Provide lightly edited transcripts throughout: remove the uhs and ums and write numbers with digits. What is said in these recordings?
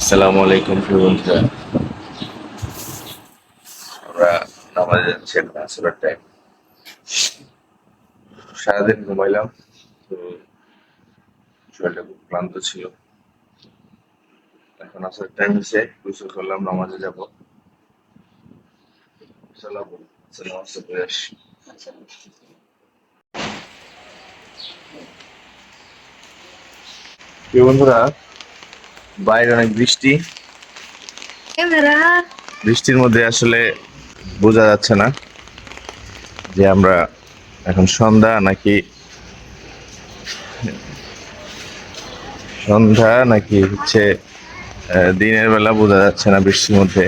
আসসালামু আলাইকুম প্রিয় বন্ধুরা। আমরা নামাজে যাচ্ছি, এখন আসরের টাইম। সারাদিন ঘুমাইলাম, তো শরীরটা খুব ক্লান্ত ছিল। এখন আসরের টাইম হয়েছে, গোসল করলাম, নামাজে যাব। চলো নামাজ পড়ে আসি। প্রিয় বন্ধুরা, বাইরে অনেক বৃষ্টি। বৃষ্টির মধ্যে আসলে বোঝা যাচ্ছে না যে আমরা এখন সন্ধ্যা নাকি হচ্ছে দিনের বেলা বোঝা যাচ্ছে না বৃষ্টির মধ্যে।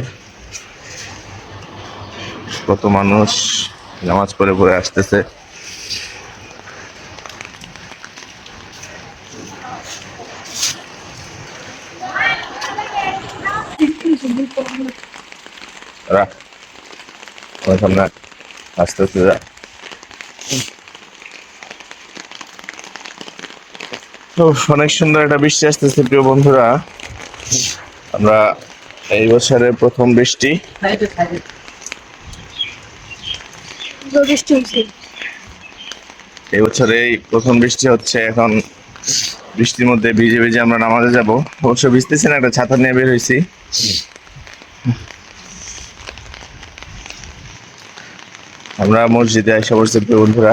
কত মানুষ নামাজ পড়ে পড়ে আসতেছে। রাখ, আমার সামনে আস্তে আস্তে যা। তো অনেক সুন্দর একটা বৃষ্টি আসতেছে প্রিয় বন্ধুরা। আমরা এই বছরের প্রথম বৃষ্টি। এই বছরে এই প্রথম বৃষ্টি হচ্ছে। এখন বৃষ্টির মধ্যে ভিজে ভিজে আমরা নামাজে যাব। অবশ্য ভিজতেছি না, একটা ছাতা নিয়ে বের হয়েছি। আমরা মসজিদে এসে পড়ছি প্রিয় বন্ধুরা।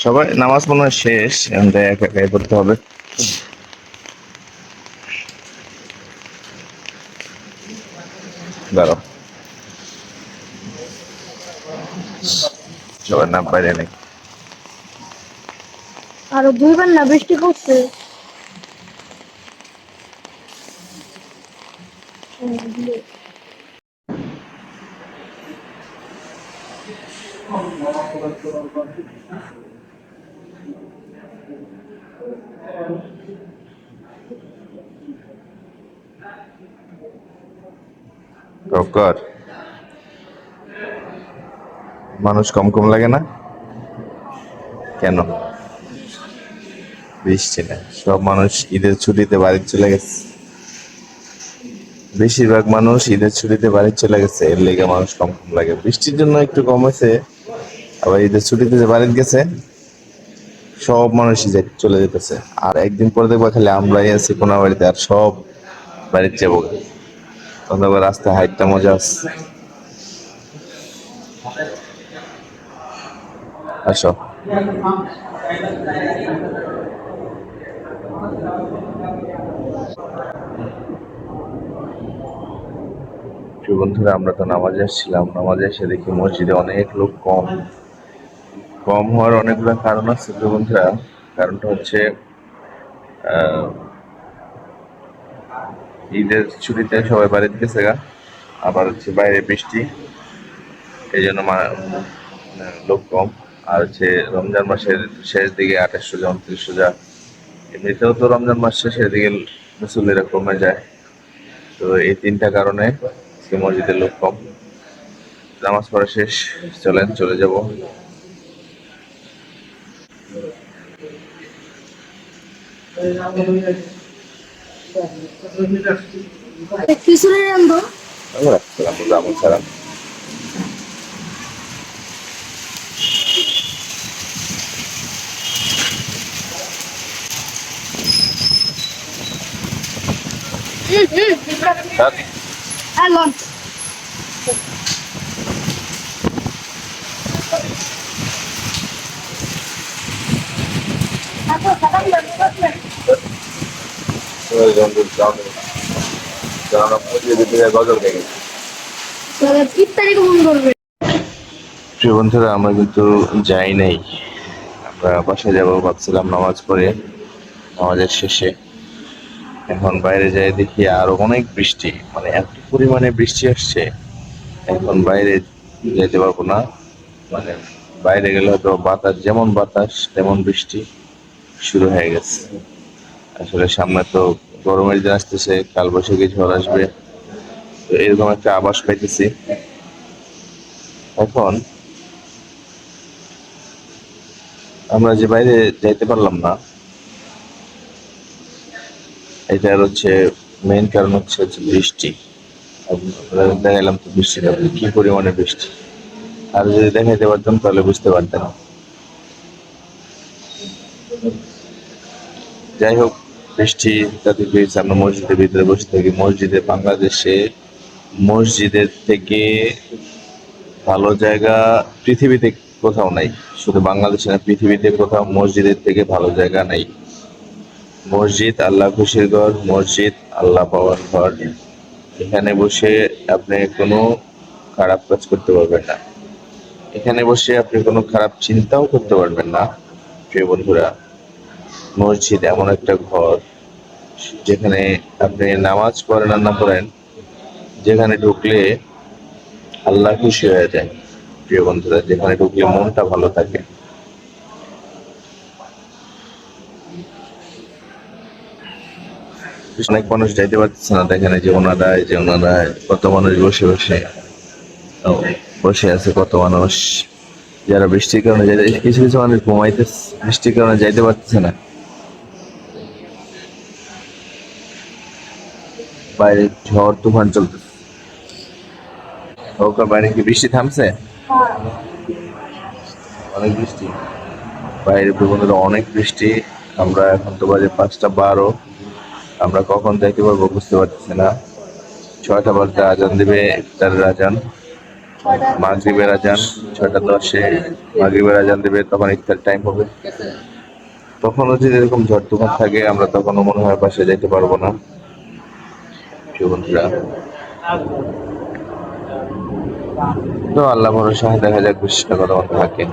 সবাই নামাজ মনে হয় শেষ, এখন একা একাই করতে হবে। দাঁড়াও, সবার নাম বাইরে নেই। আরো দুইবার না বৃষ্টি পড়ছে। কর, মানুষ কম কম লাগে না কেন? বৃষ্টি না, সব মানুষ ঈদের ছুটিতে বাড়ি চলে গেছে। বেশিরভাগ মানুষ ঈদের ছুটিতে বাড়ি চলে গেছে, এর লেগে মানুষ কম কম লাগে। বৃষ্টির জন্য একটু কম হয়েছে, আবার ঈদের ছুটিতে যে বাড়ি গেছে সব মানুষই চলে যেতেছে। আর একদিন পরে দেখবো খালি আমরাই আছি কোনা বাড়িতে, আর সব বাড়ির যাবো। তখন দেখবো রাস্তায় হাইটটা মজা আছে। আসো। প্রিয় বন্ধুরা, আমরা তো নামাজে আসছিলাম, নামাজে এসে দেখি মসজিদে অনেক লোক কম। কম হওয়ার অনেকগুলো কারণ আছে প্রিয় বন্ধুরা। কারণটা হচ্ছে ঈদের ছুটিতে সবাই বাড়িতে গেছে গা, আবার হচ্ছে বাইরে বৃষ্টি, এই জন্য লোক কম। আর হচ্ছে রমজান মাসের শেষ দিকে 28 রোজা 29 রোজা, এমনিতেও তো রমজান মাস শেষের দিকে মুসল্লিরা কমে যায়। তো এই তিনটা কারণে আজকে মসজিদের লোক কম। নামাজ পড়া শেষ, চলেন চলে যাব। পিছনে আনবো। আমরা সালাম আমল সালাম। Sir, hello. গজল দেখে ইফতারি কখন করবে? প্রিয় বন্ধুরা, আমরা কিন্তু যাই নাই। আমরা বাসায় যাবো ভাবছিলাম নামাজ পড়ে, নামাজের শেষে। এখন বাইরে যাই দেখি আরো অনেক বৃষ্টি, মানে এত পরিমাণে বৃষ্টি আসছে। এখন বাইরে যেতে পারবো না, মানে বাইরে গেলে হয়তো বাতাস, যেমন বাতাস তেমন বৃষ্টি শুরু হয়ে গেছে। আসলে সামনে তো গরমের দিন আসতেছে, কাল বৈশাখী ঝড় আসবে, তো এরকম একটা আভাস পাইতেছি। এখন আমরা যে বাইরে যাইতে পারলাম না, এটার হচ্ছে মেইন কারণ হচ্ছে বৃষ্টি। আপনারা দেখাইলাম তো বৃষ্টিটা কি পরিমাণে বৃষ্টি, আর যদি দেখাইতে পারতাম তাহলে বুঝতে পারতেন। যাই হোক, বৃষ্টি তাতে পেয়েছে আমরা মসজিদের ভিতরে বসে থাকি। মসজিদে বাংলাদেশে মসজিদের থেকে ভালো জায়গা পৃথিবীতে কোথাও নাই। শুধু বাংলাদেশে না, পৃথিবীতে কোথাও মসজিদের থেকে ভালো জায়গা নাই। মসজিদ আল্লাহ খুশির ঘর, মসজিদ আল্লাহ পাওয়ার ঘর। এখানে বসে আপনি কোনো খারাপ কাজ করতে পারবেন না, এখানে বসে আপনি কোনো খারাপ চিন্তাও করতে পারবেন না। প্রিয় বন্ধুরা, মসজিদ এমন একটা ঘর যেখানে আপনি নামাজ পড়েন আর না পড়েন, যেখানে ঢুকলে আল্লাহ খুশি হয়ে যায়। প্রিয় বন্ধুরা, যেখানে ঢুকলে মনটা ভালো থাকে। অনেক মানুষ যাইতে পারতেছে না, দেখেন এই যে ওনারা কত মানুষ বসে বসে বসে আছে, কত মানুষ যারা বৃষ্টির কারণে কিছু কিছু মানুষ ঘুমাইতেছে, বৃষ্টির কারণে যাইতে পারতেছে না। বাইরে ঝড় তুফান চলতেছে। ওকা বাইরে কি বৃষ্টি থামছে? অনেক বৃষ্টি বাইরে, বন্ধুরা অনেক বৃষ্টি। আমরা এখন তো বাজে 5টা 12, আমরা কখন যাইতে পারবো বুঝতে পারতেছি না। 6টা বাজতে আজান দিবে, ইফতারের আজান, মাগরিবের আজান। 6টা 10-এ মাগরিবের আজান দিবে, তখন ইফতার টাইম হবে। তখনও যদি এরকম ঝড় তুফান থাকে, আমরা তখনও মনে হয় বাসায় যাইতে পারবো না। প্রিয় বন্ধুরা, তো আল্লাহ ভরসা, দেখা যাক বৃষ্টিটা কত থাকে।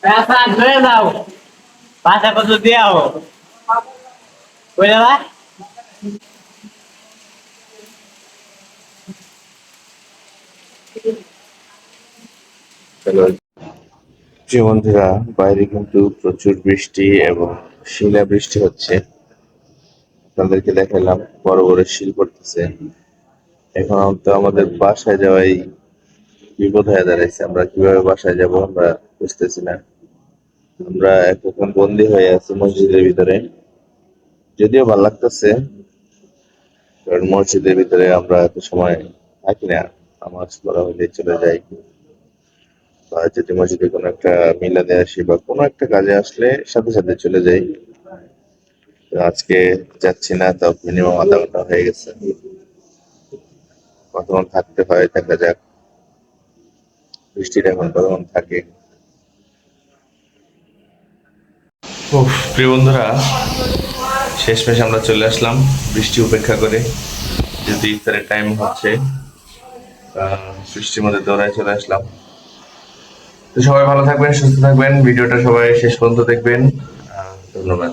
पैसा ले जाओ पैसा को तो दिया हो कोई दादा প্রিয় বন্ধুরা, বাইরে কিন্তু প্রচুর বৃষ্টি এবং শিলা বৃষ্টি হচ্ছে। আপনাদেরকে দেখালাম বড় বড় শিল পড়তেছে। এখন তো আমাদের বাসায় যাওয়াই বিপদ হয়ে দাঁড়াইছে। আমরা কিভাবে বাসায় যাব আমরা বুঝতেছি না। আমরা এখন বন্দি হয়ে আছি মসজিদের ভিতরে। যদিও ভালো লাগতেছে, কারণ মসজিদের ভিতরে আমরা এত সময় থাকি না, নামাজ পড়া হলে চলে যাই, বা যদি মসজিদে কোনো একটা মিলাদে আসি বা কোনো একটা কাজে আসলে সাথে সাথে চলে যাই। তো আজকে যাচ্ছি না, তাও মিনিমাম আধা ঘন্টা হয়ে গেছে। কতক্ষণ থাকতে হয় দেখা যাক, বৃষ্টিটা এখন কতক্ষণ থাকে। প্রিয় বন্ধুরা, শেষমেশ আমরা চলে আসলাম বৃষ্টি উপেক্ষা করে, যেহেতু ইফতারের টাইম হচ্ছে। বৃষ্টির মধ্যে দৌড়ায় চলে আসলাম। তো সবাই ভালো থাকবেন, সুস্থ থাকবেন, ভিডিওটা সবাই শেষ পর্যন্ত দেখবেন। ধন্যবাদ।